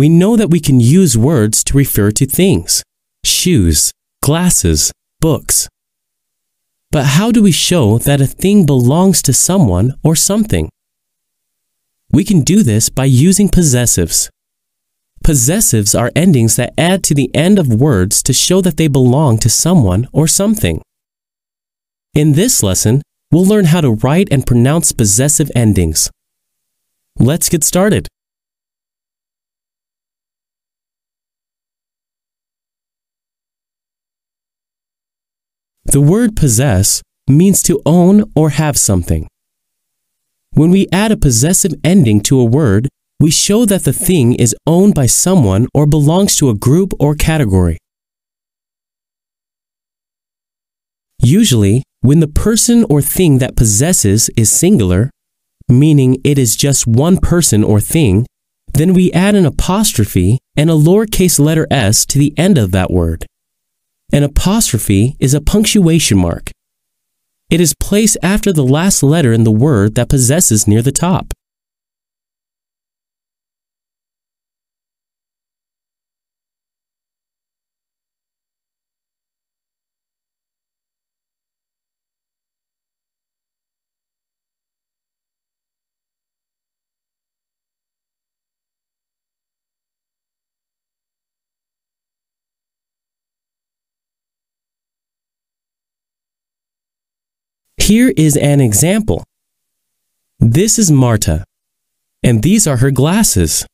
we know that we can use words to refer to things: shoes, glasses, books. But how do we show that a thing belongs to someone or something? We can do this by using possessives. Possessives are endings that add to the end of words to show that they belong to someone or something. In this lesson, we'll learn how to write and pronounce possessive endings. Let's get started. The word possess means to own or have something. When we add a possessive ending to a word, we show that the thing is owned by someone or belongs to a group or category. Usually, when the person or thing that possesses is singular, meaning it is just one person or thing, then we add an apostrophe and a lowercase letter s to the end of that word. An apostrophe is a punctuation mark. It is placed after the last letter in the word that possesses near the top. Here is an example. This is Marta, and these are her glasses.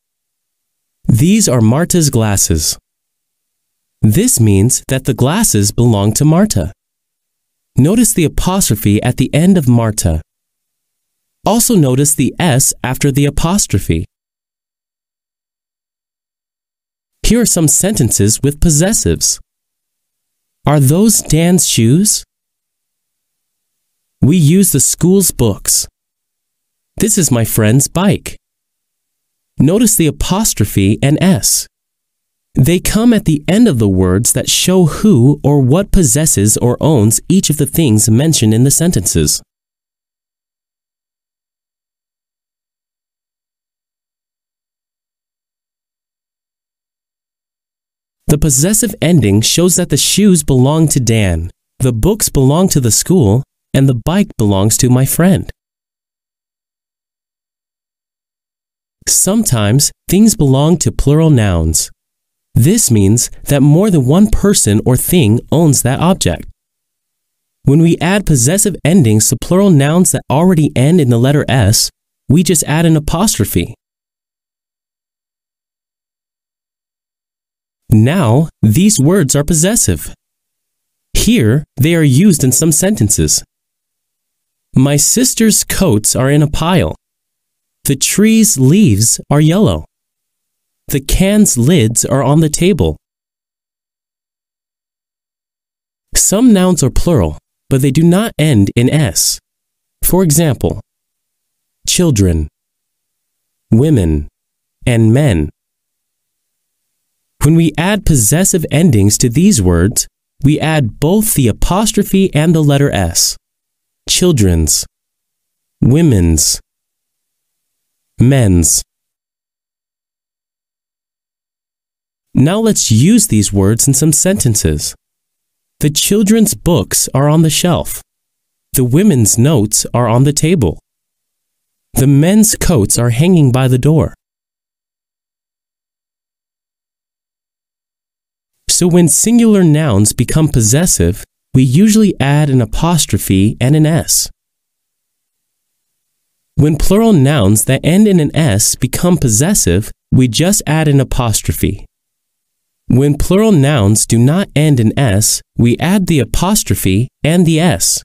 These are Marta's glasses. This means that the glasses belong to Marta. Notice the apostrophe at the end of Marta. Also notice the S after the apostrophe. Here are some sentences with possessives. Are those Dan's shoes? We use the school's books. This is my friend's bike. Notice the apostrophe and S. They come at the end of the words that show who or what possesses or owns each of the things mentioned in the sentences. The possessive ending shows that the shoes belong to Dan, the books belong to the school, and the bike belongs to my friend. Sometimes things belong to plural nouns. This means that more than one person or thing owns that object. When we add possessive endings to plural nouns that already end in the letter S, we just add an apostrophe. Now, these words are possessive. Here, they are used in some sentences. My sister's coats are in a pile. The tree's leaves are yellow. The can's lids are on the table. Some nouns are plural, but they do not end in S. For example, children, women, and men. When we add possessive endings to these words, we add both the apostrophe and the letter S. Children's, women's, men's. Now let's use these words in some sentences. The children's books are on the shelf. The women's notes are on the table. The men's coats are hanging by the door. So when singular nouns become possessive, we usually add an apostrophe and an S. When plural nouns that end in an S become possessive, we just add an apostrophe. When plural nouns do not end in S, we add the apostrophe and the S.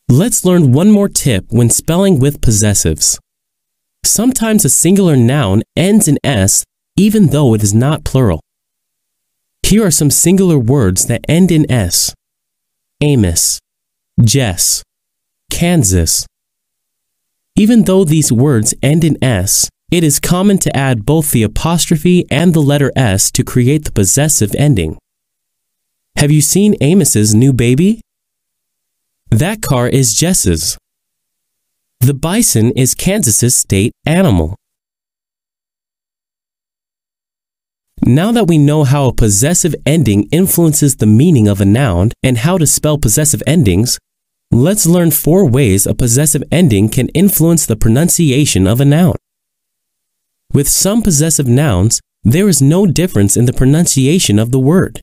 Let's learn one more tip when spelling with possessives. Sometimes a singular noun ends in S even though it is not plural. Here are some singular words that end in S. Amos, Jess, Kansas. Even though these words end in S, it is common to add both the apostrophe and the letter S to create the possessive ending. Have you seen Amos's new baby? That car is Jess's. The bison is Kansas's state animal. Now that we know how a possessive ending influences the meaning of a noun and how to spell possessive endings, let's learn 4 ways a possessive ending can influence the pronunciation of a noun. With some possessive nouns, there is no difference in the pronunciation of the word.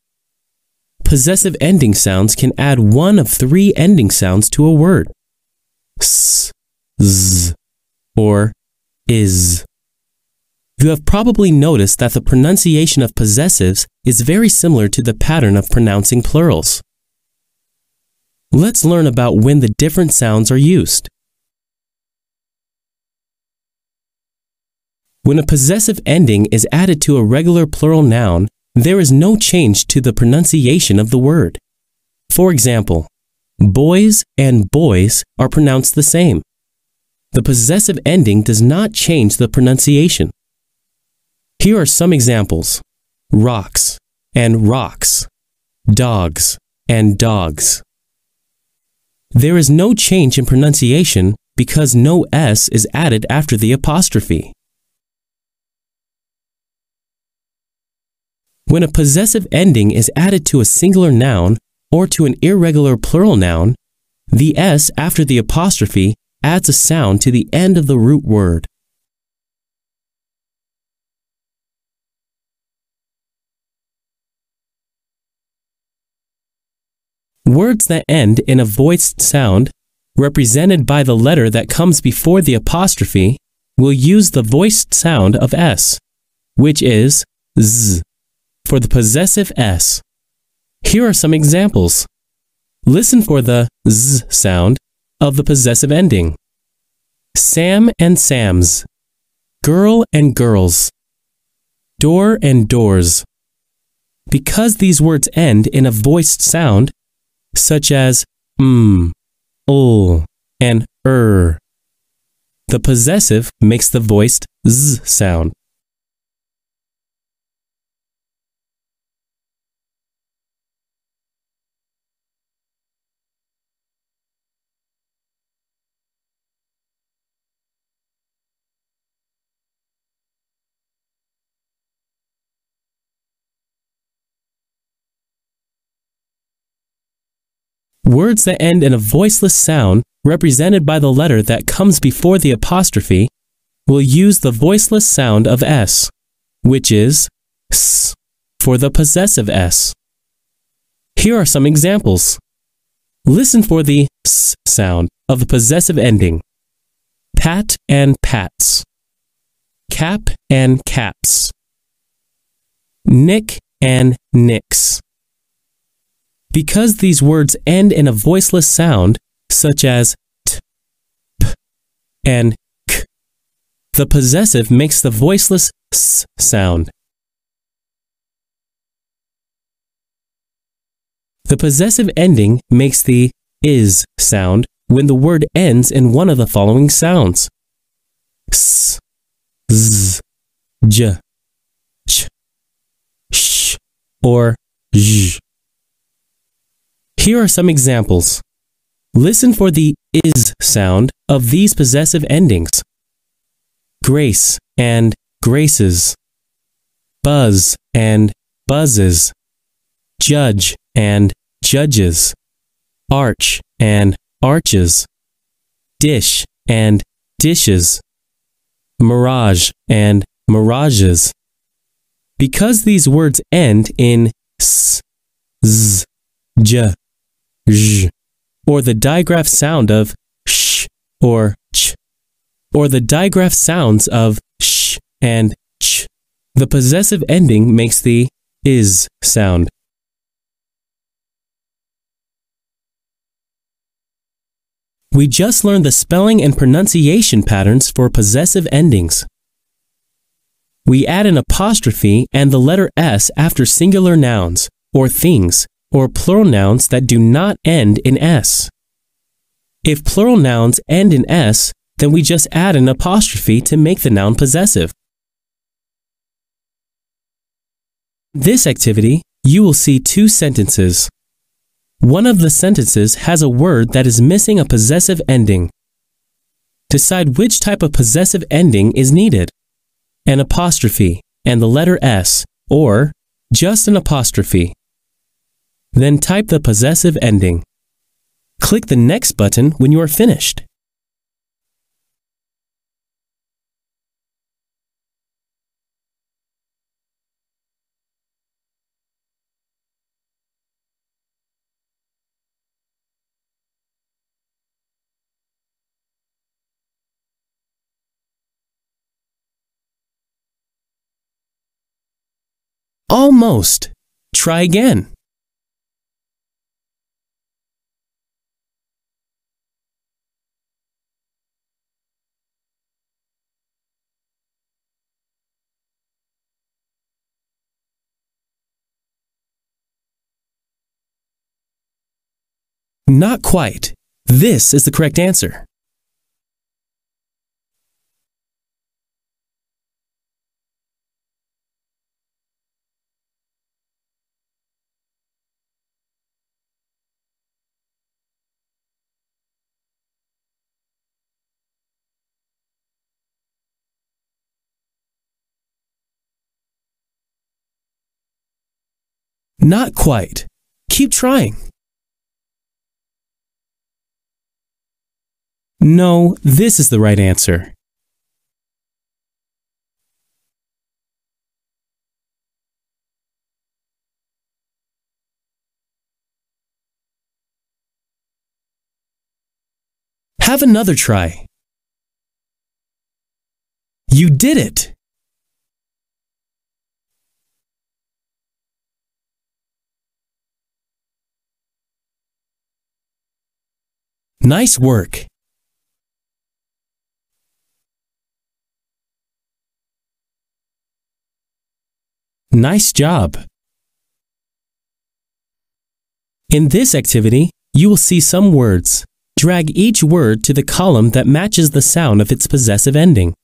Possessive ending sounds can add one of 3 ending sounds to a word: s, z, or is. You have probably noticed that the pronunciation of possessives is very similar to the pattern of pronouncing plurals. Let's learn about when the different sounds are used. When a possessive ending is added to a regular plural noun, there is no change to the pronunciation of the word. For example, boys and boys are pronounced the same. The possessive ending does not change the pronunciation. Here are some examples: rocks and rocks, dogs and dogs. There is no change in pronunciation because no S is added after the apostrophe. When a possessive ending is added to a singular noun or to an irregular plural noun, the S after the apostrophe adds a sound to the end of the root word. Words that end in a voiced sound, represented by the letter that comes before the apostrophe, will use the voiced sound of S, which is Z, for the possessive S. Here are some examples. Listen for the Z sound of the possessive ending: Sam and Sams, girl and girls, door and doors. Because these words end in a voiced sound, such as ul, and the possessive makes the voiced Z sound. Words that end in a voiceless sound, represented by the letter that comes before the apostrophe, will use the voiceless sound of S, which is S, for the possessive S. Here are some examples. Listen for the S sound of the possessive ending: pat and pats, cap and caps, nick and nicks. Because these words end in a voiceless sound, such as t, p, and k, the possessive makes the voiceless s sound. The possessive ending makes the is sound when the word ends in one of the following sounds: s, z, j, ch, sh, or zh. Here are some examples. Listen for the is sound of these possessive endings: grace and graces, buzz and buzzes, judge and judges, arch and arches, dish and dishes, mirage and mirages. Because these words end in s, z, j, zh, or the digraph sound of sh or ch, or the digraph sounds of sh and ch, the possessive ending makes the is sound. We just learned the spelling and pronunciation patterns for possessive endings. We add an apostrophe and the letter S after singular nouns, or things, or plural nouns that do not end in S. If plural nouns end in S, then we just add an apostrophe to make the noun possessive. In this activity, you will see 2 sentences. One of the sentences has a word that is missing a possessive ending. Decide which type of possessive ending is needed. An apostrophe and the letter S, or just an apostrophe. Then type the possessive ending. Click the Next button when you are finished. Almost. Try again. Not quite. This is the correct answer. Not quite. Keep trying. No, this is the right answer. Have another try. You did it! Nice work! Nice job! In this activity, you will see some words. Drag each word to the column that matches the sound of its possessive ending.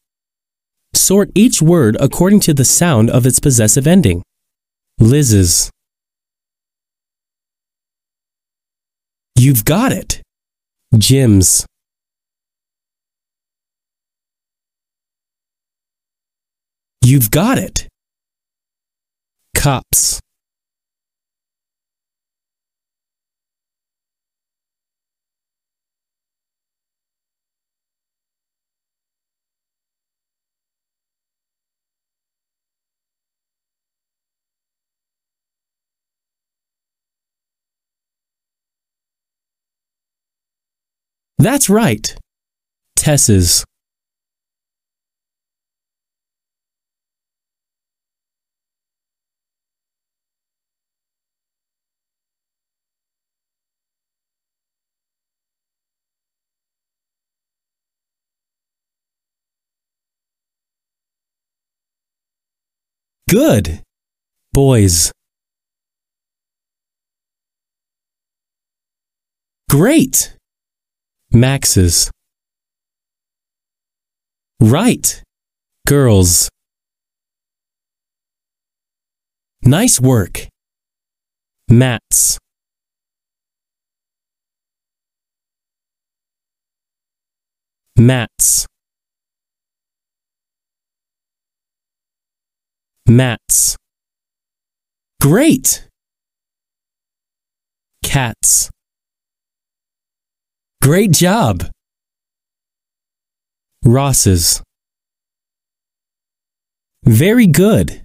Sort each word according to the sound of its possessive ending. Liz's. You've got it! Jim's. You've got it! Cops. That's right. Tess's. Good. Boys. Great. Max's. Right. Girls. Nice work. Matt's. Matt's. Matt's. Great. Cat's. Great job. Ross's. Very good.